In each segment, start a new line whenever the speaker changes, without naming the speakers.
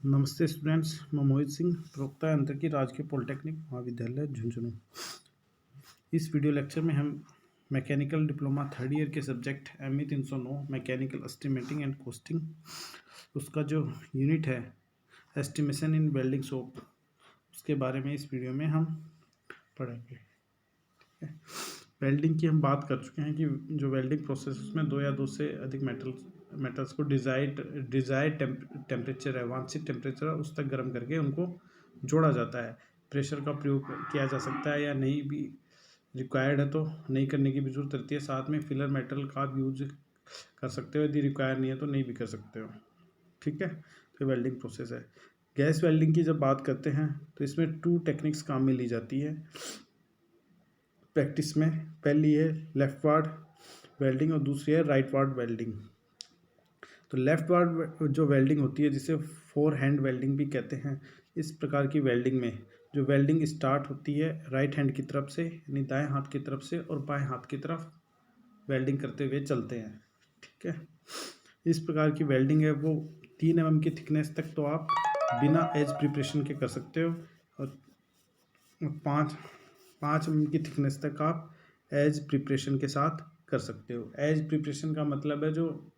नमस्ते स्टूडेंट्स, मैं मोहित सिंह, प्रवक्ता यंत्र की राजकीय पॉलिटेक्निक महाविद्यालय झुंझुनू। इस वीडियो लेक्चर में हम मैकेनिकल डिप्लोमा थर्ड ईयर के subject ME 309 mechanical estimating and costing, उसका जो यूनिट है एस्टिमेशन इन वेल्डिंग शॉप, उसके बारे में इस वीडियो में हम पढ़ेंगे। वेल्डिंग की हम बात कर चुके हैं कि जो वेल्डिंग प्रोसेस उसमें दो या दो से अधिक मेटल्स को डिजायर्ड टेम्परेचर है, वांछित टेम्परेचर उस तक गर्म करके उनको जोड़ा जाता है। प्रेशर का प्रयोग किया जा सकता है या नहीं भी रिक्वायर्ड है तो नहीं करने की भी जरूरत रहती है। साथ में फिलर मेटल का आप यूज कर सकते हो, यदि रिक्वायर नहीं है तो नहीं भी कर सकते हो। ठीक है, तो वेल्डिंग प्रोसेस है। गैस वेल्डिंग की जब बात करते हैं तो इसमें 2 टेक्निक्स काम में ली जाती है प्रैक्टिस में। पहली है लेफ्ट वार्ड वेल्डिंग और दूसरी है राइट वार्ड वेल्डिंग। तो लेफ्ट वार्ड जो वेल्डिंग होती है, जिसे 4 हैंड वेल्डिंग भी कहते हैं, इस प्रकार की वेल्डिंग में जो वेल्डिंग स्टार्ट होती है राइट हैंड की तरफ से, यानी दाएं हाथ की तरफ से, और बाएं हाथ की तरफ वेल्डिंग करते हुए चलते हैं। ठीक है, इस प्रकार की वेल्डिंग है वो 3 mm की थिकनेस तक तो आप बिना एज प्रिपरेशन के कर सकते हो, और 5 mm की थिकनेस तक आप एज प्रिपरेशन के साथ कर सकते हो। एज प्रिपरेशन का मतलब है जो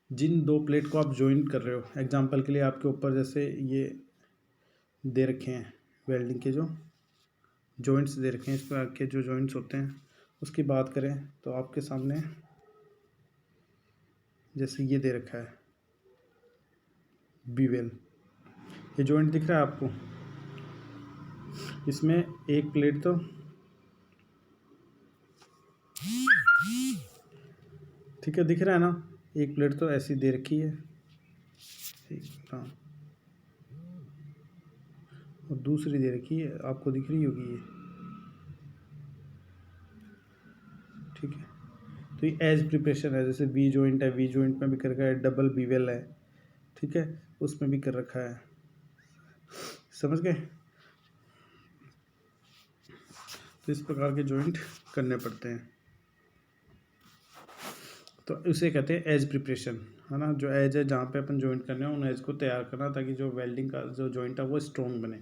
जिन 2 प्लेट को आप ज्वाइन कर रहे हो, एग्जांपल के लिए आपके ऊपर जैसे ये दे रखे हैं वेल्डिंग के जो जॉइंट्स दे रखे हैं, इस प्रकार के जो जॉइंट्स होते हैं उसकी बात करें तो आपके सामने जैसे ये दे रखा है बीवेल, ये जॉइंट दिख रहा है आपको। इसमें एक प्लेट तो ठीक है दिख रहा है ना, एक प्लेट तो ऐसी दे रखी है, हाँ, और दूसरी दे रखी है, आपको दिख रही होगी ये। ठीक है, तो ये एज प्रिपरेशन है। जैसे वी जॉइंट है, वी जॉइंट में भी कर रखा है, डबल बीवेल है, ठीक है, उसमें भी कर रखा है। समझ गए? तो इस प्रकार के जॉइंट करने पड़ते हैं, तो उसे कहते हैं एज प्रिपरेशन, है ना। जो एज है जहाँ पे अपन जॉइंट करने हैं उन एज को तैयार करना, ताकि जो वेल्डिंग का जो जॉइंट है वो स्ट्रॉन्ग बने।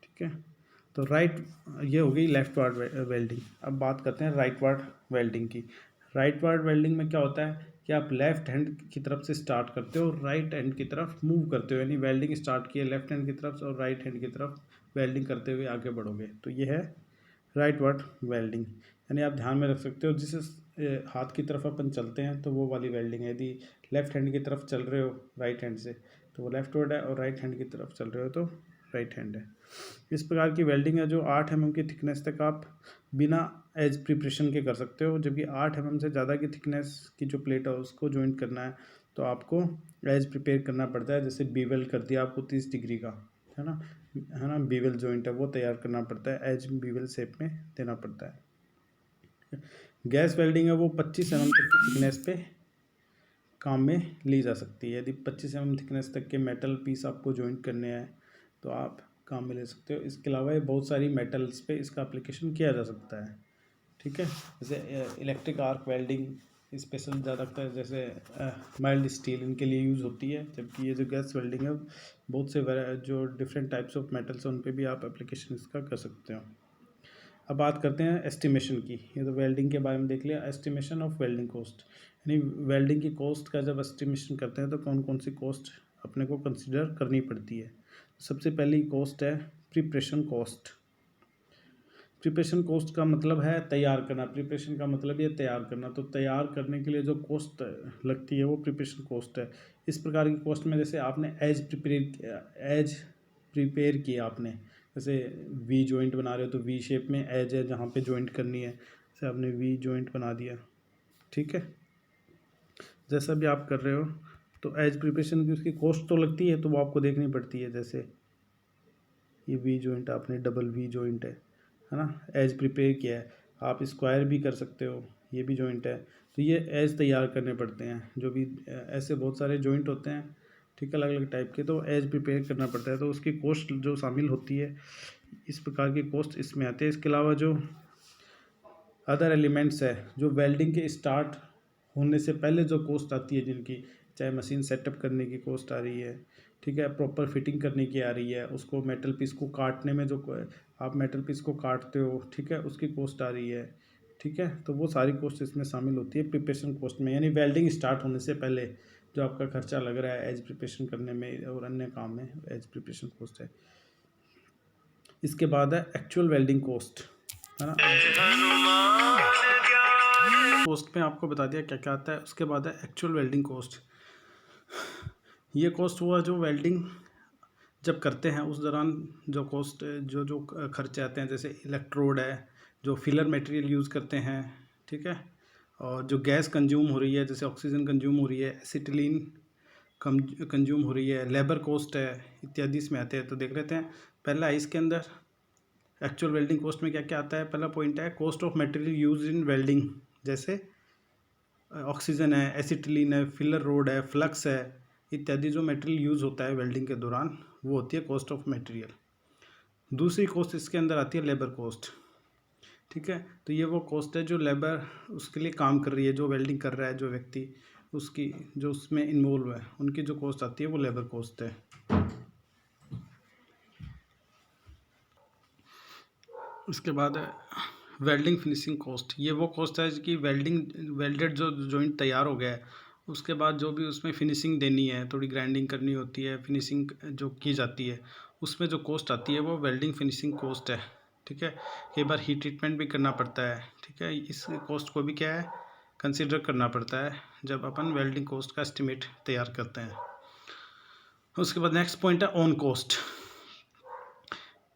ठीक है, तो ये हो गई लेफ्ट वार्ड वेल्डिंग। अब बात करते हैं राइट वार्ड वेल्डिंग की। राइट वार्ड वेल्डिंग में क्या होता है कि आप लेफ्ट हैंड की तरफ से स्टार्ट करते हो, राइट हैंड की तरफ मूव करते हो, यानी वेल्डिंग स्टार्ट की है लेफ्ट हैंड की तरफ से और राइट हैंड की तरफ वेल्डिंग करते हुए आगे बढ़ोगे, तो ये है राइट वार्ड वेल्डिंग। यानी आप ध्यान में रख सकते हो, जिस हाथ की तरफ अपन चलते हैं तो वो वाली वेल्डिंग है। यदि लेफ्ट हैंड की तरफ चल रहे हो राइट हैंड से तो वो लेफ्ट वर्ड है, और राइट हैंड की तरफ चल रहे हो तो राइट हैंड है। इस प्रकार की वेल्डिंग है जो 8 mm की थिकनेस तक आप बिना एज प्रिपरेशन के कर सकते हो। जबकि 8 mm से ज़्यादा की थिकनेस की जो प्लेट है उसको जॉइंट करना है तो आपको एज प्रिपेयर करना पड़ता है। जैसे बीवेल कर दिया आपको 30 डिग्री का, है ना, बीवेल जॉइंट है वो तैयार करना पड़ता है, एज बीवेल शेप में देना पड़ता है। गैस वेल्डिंग है वो 25 mm तक की थिकनेस पे काम में ली जा सकती है। यदि 25 mm थिकनेस तक के मेटल पीस आपको जॉइंट करने हैं तो आप काम में ले सकते हो। इसके अलावा ये बहुत सारी मेटल्स पे इसका एप्लीकेशन किया जा सकता है। ठीक है, जैसे इलेक्ट्रिक आर्क वेल्डिंग स्पेशल ज़्यादातर जैसे माइल्ड स्टील इनके लिए यूज़ होती है। जबकि ये जो गैस वेल्डिंग है बहुत से जो डिफरेंट टाइप्स ऑफ मेटल्स हैं उन पे भी आप एप्लीकेशन इसका कर सकते हो। अब बात करते हैं एस्टिमेशन की। ये तो वेल्डिंग के बारे में देख लिया। एस्टिमेशन ऑफ वेल्डिंग कॉस्ट, यानी वेल्डिंग की कॉस्ट का जब एस्टिमेशन करते हैं तो कौन कौन सी कॉस्ट अपने को कंसिडर करनी पड़ती है। सबसे पहली कॉस्ट है प्रिपरेशन कॉस्ट। प्रिपरेशन कॉस्ट का मतलब है तैयार करना, प्रिपरेशन का मतलब ये तैयार करना। तो तैयार करने के लिए जो कॉस्ट लगती है वो प्रिपरेशन कॉस्ट है। इस प्रकार की कॉस्ट में जैसे आपने एज प्रिपेयर किया आपने, जैसे वी जॉइंट बना रहे हो तो वी शेप में एज है जहाँ पे जॉइंट करनी है, जैसे आपने वी जॉइंट बना दिया। ठीक है, जैसा भी आप कर रहे हो तो एज प्रिपरेशन की उसकी कॉस्ट तो लगती है, तो वो आपको देखनी पड़ती है। जैसे ये वी जॉइंट आपने डबल वी जॉइंट है ना, एज प्रिपेयर किया है। आप स्क्वायर भी कर सकते हो, ये भी जॉइंट है, तो ये एज तैयार करने पड़ते हैं। जो भी ऐसे बहुत सारे जॉइंट होते हैं, ठीक है, अलग अलग टाइप के, तो एज प्रिपेयर करना पड़ता है, तो उसकी कॉस्ट जो शामिल होती है, इस प्रकार की कॉस्ट इसमें आती है। इसके अलावा जो अदर एलिमेंट्स है, जो वेल्डिंग के स्टार्ट होने से पहले जो कॉस्ट आती है जिनकी, चाहे मशीन सेटअप करने की कॉस्ट आ रही है, ठीक है, प्रॉपर फिटिंग करने की आ रही है, उसको मेटल पीस को काटने में जो आप मेटल पीस को काटते हो, ठीक है, उसकी कॉस्ट आ रही है, ठीक है। तो वो सारी कॉस्ट इसमें शामिल होती है प्रिपरेशन कॉस्ट में, यानी वेल्डिंग स्टार्ट होने से पहले जो आपका खर्चा लग रहा है एज प्रिपरेशन करने में और अन्य काम में, एज प्रिपरेशन कॉस्ट है। इसके बाद है एक्चुअल वेल्डिंग कॉस्ट, है ना। कॉस्ट में आपको बता दिया क्या क्या आता है। उसके बाद है एक्चुअल वेल्डिंग कॉस्ट। ये कॉस्ट हुआ जो वेल्डिंग जब करते हैं उस दौरान जो कॉस्ट जो जो खर्चे आते हैं, जैसे इलेक्ट्रोड है, जो फिलर मटेरियल यूज़ करते हैं, ठीक है, और जो गैस कंज्यूम हो रही है, जैसे ऑक्सीजन कंज्यूम हो रही है, एसिटिलीन कंज्यूम हो रही है, लेबर कॉस्ट है, इत्यादि इसमें आते हैं। तो देख लेते हैं। पहला है इसके अंदर एक्चुअल वेल्डिंग कॉस्ट में क्या क्या आता है। पहला पॉइंट है cost of material use in welding, जैसे ऑक्सीजन है, एसिटिलीन है, फिलर रोड है, फ्लक्स है, इत्यादि जो मटेरियल यूज़ होता है वेल्डिंग के दौरान, वो होती है कॉस्ट ऑफ मटेरियल। दूसरी कॉस्ट इसके अंदर आती है लेबर कॉस्ट, ठीक है। तो ये वो कॉस्ट है जो लेबर उसके लिए काम कर रही है, जो वेल्डिंग कर रहा है जो व्यक्ति, उसकी जो उसमें इन्वॉल्व है, उनकी जो कॉस्ट आती है वो लेबर कॉस्ट है। उसके बाद है वेल्डिंग फिनिशिंग कॉस्ट। ये वो कॉस्ट है कि वेल्डेड जो जॉइंट तैयार हो गया है, उसके बाद जो भी उसमें फिनिशिंग देनी है, थोड़ी ग्राइंडिंग करनी होती है, फिनिशिंग जो की जाती है, उसमें जो कॉस्ट आती है वो वेल्डिंग फिनिशिंग कॉस्ट है, ठीक है। कई बार हीट ट्रीटमेंट भी करना पड़ता है, ठीक है। इस कॉस्ट को भी क्या है कंसिडर करना पड़ता है जब अपन वेल्डिंग कॉस्ट का एस्टिमेट तैयार करते हैं। उसके बाद नेक्स्ट पॉइंट है ऑन कॉस्ट।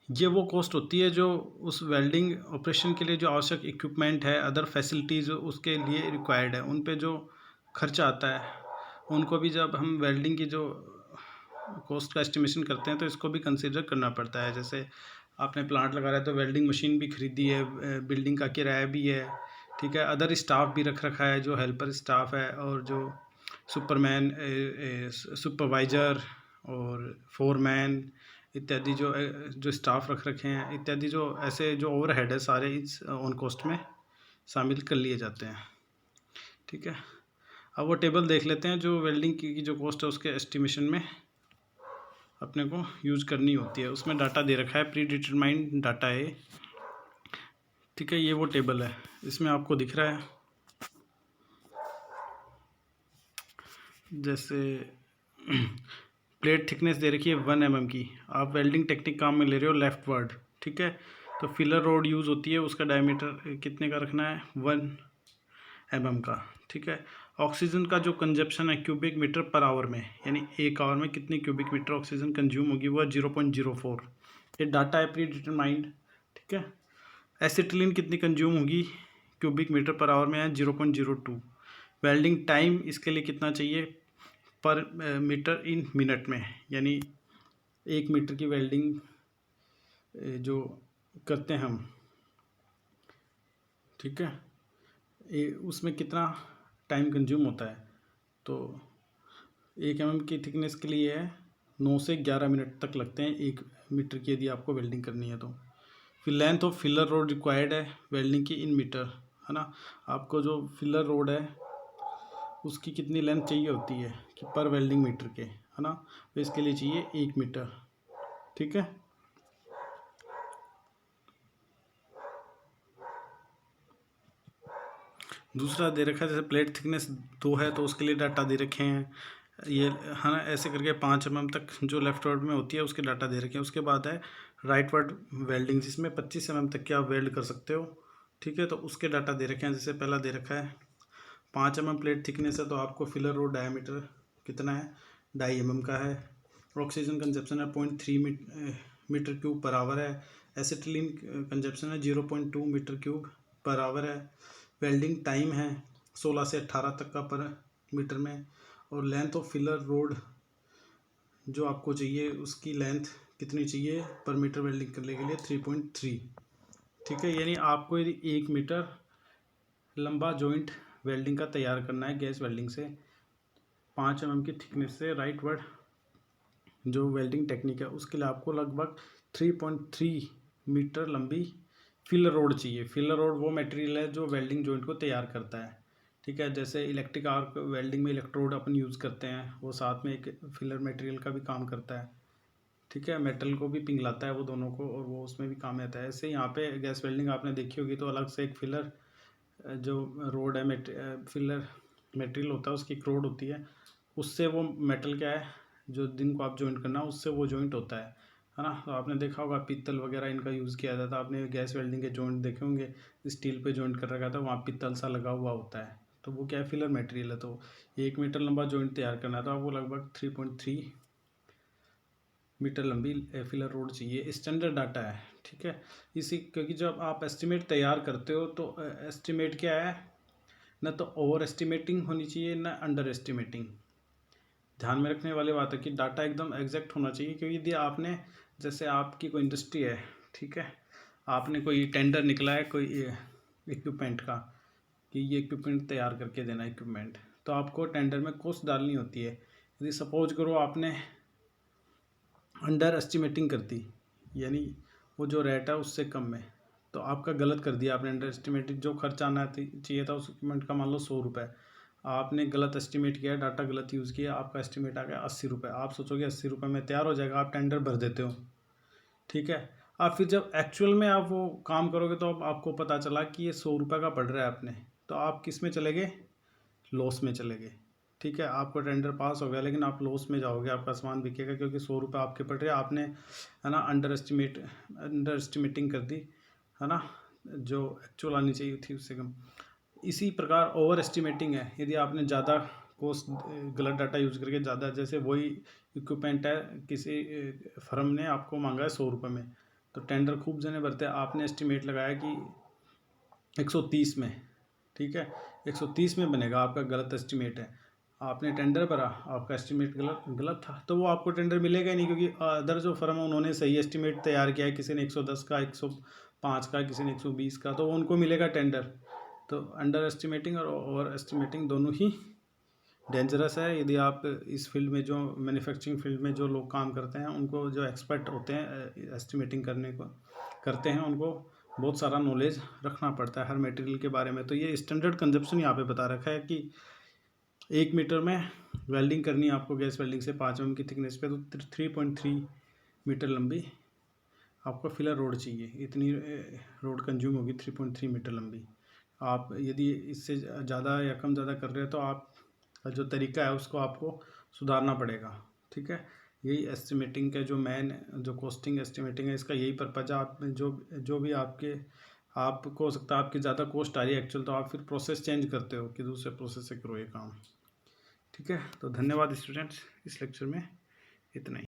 ये वो कॉस्ट होती है जो उस वेल्डिंग ऑपरेशन के लिए जो आवश्यक इक्विपमेंट है, अदर फैसिलिटीज़ उसके लिए रिक्वायर्ड है, उन पे जो खर्चा आता है, उनको भी जब हम वेल्डिंग की जो कॉस्ट का एस्टिमेशन करते हैं तो इसको भी कंसीडर करना पड़ता है। जैसे आपने प्लांट लगा रहा है तो वेल्डिंग मशीन भी खरीदी है, बिल्डिंग का किराया भी है, ठीक है, अदर स्टाफ भी रख रखा है, जो हेल्पर स्टाफ है, और जो सुपरमैन, सुपरवाइज़र और फोरमैन इत्यादि जो स्टाफ रख रखे हैं, इत्यादि जो ऐसे जो ओवरहेड है सारे इस ऑन कॉस्ट में शामिल कर लिए जाते हैं, ठीक है। अब वो टेबल देख लेते हैं जो वेल्डिंग की जो कॉस्ट है उसके एस्टिमेशन में अपने को यूज़ करनी होती है। उसमें डाटा दे रखा है, प्री डिटरमाइंड डाटा है, ठीक है। ये वो टेबल है, इसमें आपको दिख रहा है जैसे प्लेट थिकनेस दे रखी है 1 mm की, आप वेल्डिंग टेक्निक काम में ले रहे हो लेफ्ट वर्ड, ठीक है। तो फिलर रोड यूज़ होती है, उसका डायमीटर कितने का रखना है 1 mm का, ठीक है। ऑक्सीजन का जो कंजप्शन है क्यूबिक मीटर पर आवर में, यानी एक आवर में कितनी क्यूबिक मीटर ऑक्सीजन कंज्यूम होगी, वो 0.04। ये डाटा है प्री डिटरमाइंड, ठीक है। एसिटिलीन कितनी कंज्यूम होगी क्यूबिक मीटर पर आवर में है 0.02। वेल्डिंग टाइम इसके लिए कितना चाहिए पर मीटर इन मिनट में, यानी 1 मीटर की वेल्डिंग जो करते हैं हम, ठीक है, उसमें कितना टाइम कंज्यूम होता है। तो 1 mm की थिकनेस के लिए है 9 से 11 मिनट तक लगते हैं 1 मीटर की, यदि आपको वेल्डिंग करनी है तो। फिर length of filler road required है वेल्डिंग की इन मीटर, है ना। आपको जो फिलर रोड है उसकी कितनी लेंथ चाहिए होती है कि पर वेल्डिंग मीटर के, है ना, तो इसके लिए चाहिए 1 मीटर, ठीक है। दूसरा दे रखा है जैसे प्लेट थिकनेस 2 है तो उसके लिए डाटा दे रखे हैं, ये है ना, ऐसे करके 5 mm तक जो लेफ्ट वर्ड में होती है उसके डाटा दे रखे हैं। उसके बाद है राइट वर्ड वेल्डिंग, जिसमें 25 mm तक की आप वेल्ड कर सकते हो, ठीक है, तो उसके डाटा दे रखे हैं। जैसे पहला दे रखा है 5 mm प्लेट थिकनेस है तो आपको फिलर रोड डायमीटर कितना है 2.5 mm का है। ऑक्सीजन कंजप्शन है 0.3 मीटर क्यूब पर आवर है। एसिटिलीन कंजप्शन है 0.2 मीटर क्यूब पर आवर है। वेल्डिंग टाइम है 16 से 18 तक का पर मीटर में। और लेंथ ऑफ फिलर रोड जो आपको चाहिए उसकी लेंथ कितनी चाहिए पर मीटर वेल्डिंग करने के लिए 3.3, ठीक है। यानी आपको यदि 1 मीटर लंबा जॉइंट वेल्डिंग का तैयार करना है गैस वेल्डिंग से 5 mm की थिकनेस से, राइट वर्ड जो वेल्डिंग टेक्निक है उसके लिए आपको लगभग 3.3 मीटर लंबी फिलर रोड चाहिए। फिलर रोड वो मटेरियल है जो वेल्डिंग जॉइंट को तैयार करता है, ठीक है। जैसे इलेक्ट्रिक आर्क वेल्डिंग में इलेक्ट्रोड अपन यूज़ करते हैं, वो साथ में एक फिलर मटेरियल का भी काम करता है, ठीक है। मेटल को भी पिघलाता है वो दोनों को, और वो उसमें भी काम आता है। ऐसे यहाँ पे गैस वेल्डिंग आपने देखी होगी, तो अलग से एक फिलर जो रोड है, फिलर मटेरियल होता है, उसकी एक रोड होती है, उससे वो मेटल क्या है जो दिन को आप जॉइंट करना उससे वो जॉइंट होता है ना। तो आपने देखा होगा पीतल वगैरह इनका यूज़ किया जाता है। आपने गैस वेल्डिंग के जॉइंट देखे होंगे, स्टील पे जॉइंट कर रखा था, वहाँ पीतल सा लगा हुआ होता है, तो वो क्या है, फिलर मटेरियल है। तो 1 मीटर लंबा जॉइंट तैयार करना था, वो लगभग 3.3 मीटर लंबी फिलर रोड चाहिए। स्टैंडर्ड डाटा है, ठीक है। इसी क्योंकि जब आप एस्टिमेट तैयार करते हो तो एस्टिमेट क्या है, ना तो ओवर एस्टिमेटिंग होनी चाहिए ना अंडर एस्टिमेटिंग। ध्यान में रखने वाली बात है कि डाटा एकदम एग्जैक्ट होना चाहिए, क्योंकि यदि आपने, जैसे आपकी कोई इंडस्ट्री है, ठीक है, आपने कोई टेंडर निकला है कोई इक्विपमेंट का कि ये इक्विपमेंट तैयार करके देना इक्विपमेंट, तो आपको टेंडर में कॉस्ट डालनी होती है। यदि सपोज करो आपने अंडर एस्टिमेटिंग कर दी, यानी वो जो रेट है उससे कम में, तो आपका गलत कर दिया आपने। अंडर एस्टिमेटेड जो खर्च आना चाहिए था उस इक्विपमेंट का, मान लो 100 रुपये, आपने गलत एस्टिमेट किया, डाटा गलत यूज़ किया, आपका एस्टिमेट आ गया 80 रुपये। आप सोचोगे 80 रुपये में तैयार हो जाएगा, आप टेंडर भर देते हो, ठीक है। आप फिर जब एक्चुअल में आप वो काम करोगे तो अब आपको पता चला कि ये 100 रुपये का पड़ रहा है अपने, तो आप किस में चले गए, लॉस में चले गए, ठीक है। आपको टेंडर पास हो गया लेकिन आप लॉस में जाओगे, आपका सामान बिकेगा, क्योंकि 100 रुपये आपके पड़ रहे हैं, आपने, है ना, अंडर एस्टिमेटिंग कर दी, है ना, जो एक्चुअल आनी चाहिए थी उससे कम। इसी प्रकार ओवर एस्टिमेटिंग है, यदि आपने ज़्यादा कोस्ट गलत डाटा यूज़ करके ज़्यादा, जैसे वही इक्विपमेंट है, किसी फर्म ने आपको मांगा है 100 रुपये में, तो टेंडर खूब जने भरते हैं, आपने एस्टिमेट लगाया कि 130 में, ठीक है, 130 में बनेगा, आपका गलत एस्टिमेट है। आपने टेंडर भरा, आपका एस्टिमेट गलत था, तो वो आपको टेंडर मिलेगा ही नहीं, क्योंकि अदर जो फर्म है उन्होंने सही एस्टिमेट तैयार किया है, किसी ने 110 का, 105 का, किसी ने 120 का, तो उनको मिलेगा टेंडर। तो अंडर एस्टिमेटिंग और ओवर एस्टिमेटिंग दोनों ही डेंजरस है। यदि आप इस फील्ड में, जो मैन्युफैक्चरिंग फील्ड में जो लोग काम करते हैं, उनको, जो एक्सपर्ट होते हैं एस्टिमेटिंग करने को करते हैं, उनको बहुत सारा नॉलेज रखना पड़ता है हर मटेरियल के बारे में। तो ये स्टैंडर्ड कंजप्शन यहाँ पे बता रखा है कि 1 मीटर में वेल्डिंग करनी है आपको गैस वेल्डिंग से 5 mm की थिकनेस पे, तो 3.3 मीटर लंबी आपको फिलर रोड चाहिए। इतनी रोड कंज्यूम होगी 3.3 मीटर लंबी। आप यदि इससे ज़्यादा या कम ज़्यादा कर रहे हो तो आप जो तरीका है उसको आपको सुधारना पड़ेगा, ठीक है। यही एस्टिमेटिंग का जो मेन, जो कॉस्टिंग एस्टिमेटिंग है, इसका यही पर्पज है। आप जो भी आपको हो सकता है आपकी ज़्यादा कॉस्ट आ रही है एक्चुअल, तो आप फिर प्रोसेस चेंज करते हो कि दूसरे प्रोसेस से करो ये काम, ठीक है। तो धन्यवाद स्टूडेंट्स, इस लेक्चर में इतना ही।